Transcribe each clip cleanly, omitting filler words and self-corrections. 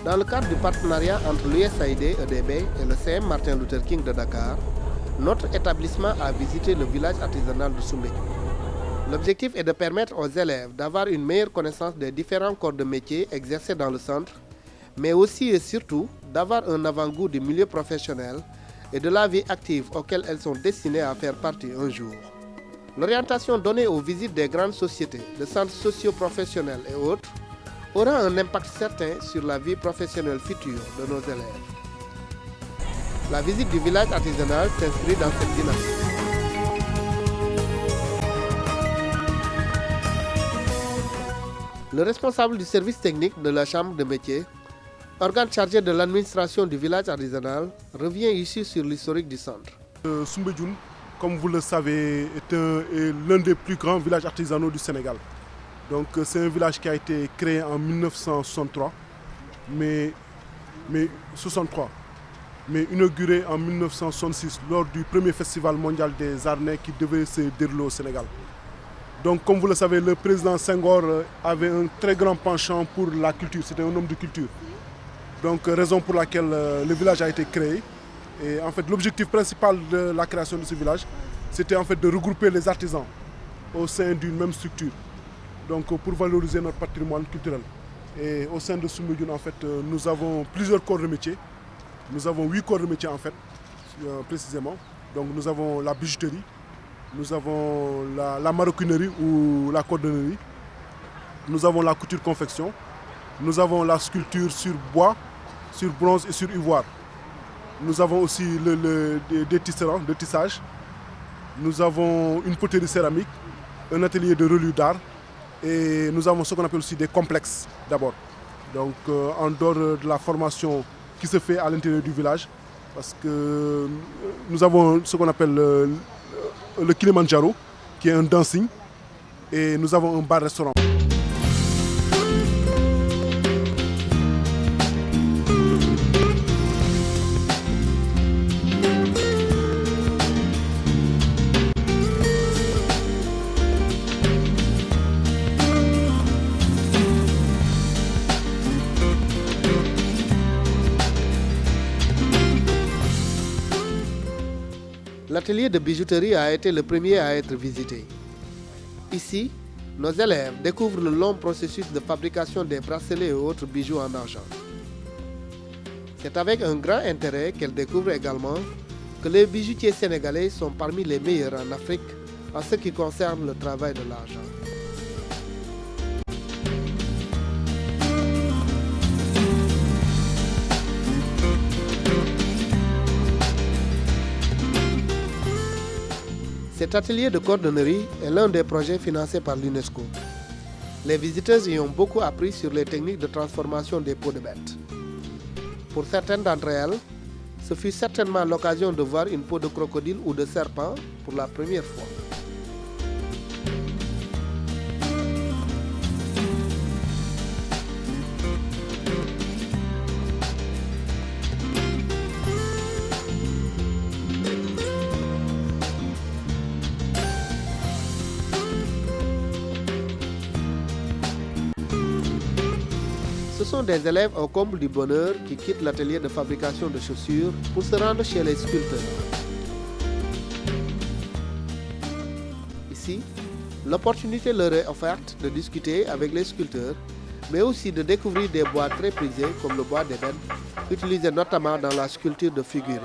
Dans le cadre du partenariat entre l'USAID EDB et le CM Martin Luther King de Dakar, notre établissement a visité le village artisanal de Soumbédioune. L'objectif est de permettre aux élèves d'avoir une meilleure connaissance des différents corps de métier exercés dans le centre, mais aussi et surtout d'avoir un avant-goût du milieu professionnel et de la vie active auquel elles sont destinées à faire partie un jour. L'orientation donnée aux visites des grandes sociétés, de centres socio-professionnels et autres aura un impact certain sur la vie professionnelle future de nos élèves. La visite du village artisanal s'inscrit dans cette dynamique. Le responsable du service technique de la Chambre de métier, organe chargé de l'administration du village artisanal, revient ici sur l'historique du centre. Soumbédioune, comme vous le savez, est l'un des plus grands villages artisanaux du Sénégal. Donc c'est un village qui a été créé en 1963, mais inauguré en 1966 lors du premier festival mondial des arts nés qui devait se dérouler au Sénégal. Donc comme vous le savez, le président Senghor avait un très grand penchant pour la culture, c'était un homme de culture. Donc raison pour laquelle le village a été créé. Et en fait l'objectif principal de la création de ce village, c'était en fait de regrouper les artisans au sein d'une même structure. Donc pour valoriser notre patrimoine culturel. Et au sein de Soumbédioune, en fait, nous avons plusieurs corps de métier. Nous avons 8 corps de métier en fait, précisément. Donc nous avons la bijouterie, nous avons la maroquinerie ou la cordonnerie, nous avons la couture-confection, nous avons la sculpture sur bois, sur bronze et sur ivoire. Nous avons aussi des tisserands, de tissage. Nous avons une poterie céramique, un atelier de reliure d'art et nous avons ce qu'on appelle aussi des complexes d'abord. Donc en dehors de la formation qui se fait à l'intérieur du village, parce que nous avons ce qu'on appelle le Kilimanjaro, qui est un dancing, et nous avons un bar-restaurant. L'atelier de bijouterie a été le premier à être visité. Ici, nos élèves découvrent le long processus de fabrication des bracelets et autres bijoux en argent. C'est avec un grand intérêt qu'elles découvrent également que les bijoutiers sénégalais sont parmi les meilleurs en Afrique en ce qui concerne le travail de l'argent. Cet atelier de cordonnerie est l'un des projets financés par l'UNESCO. Les visiteurs y ont beaucoup appris sur les techniques de transformation des peaux de bêtes. Pour certaines d'entre elles, ce fut certainement l'occasion de voir une peau de crocodile ou de serpent pour la première fois. Ce sont des élèves au comble du bonheur qui quittent l'atelier de fabrication de chaussures pour se rendre chez les sculpteurs. Ici, l'opportunité leur est offerte de discuter avec les sculpteurs, mais aussi de découvrir des bois très prisés comme le bois d'ébène, utilisé notamment dans la sculpture de figurines.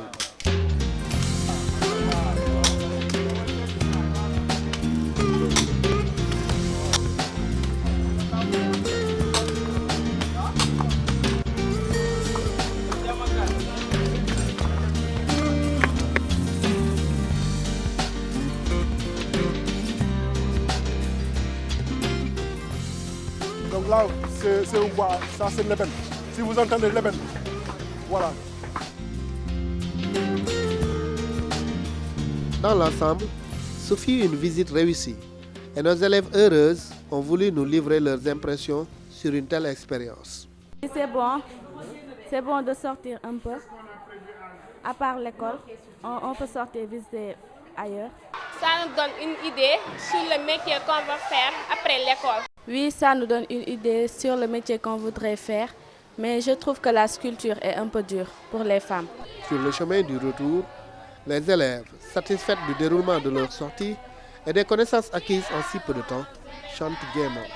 Donc là, c'est un bois, ça c'est l'ébène. Si vous entendez l'ébène, voilà. Dans l'ensemble, ce fut une visite réussie et nos élèves heureuses ont voulu nous livrer leurs impressions sur une telle expérience. C'est bon de sortir un peu. À part l'école, on peut sortir visiter ailleurs. Ça nous donne une idée sur le métier qu'on va faire après l'école. Oui, ça nous donne une idée sur le métier qu'on voudrait faire mais je trouve que la sculpture est un peu dure pour les femmes. Sur le chemin du retour, les élèves, satisfaits du déroulement de leur sortie et des connaissances acquises en si peu de temps, chantent gaiement.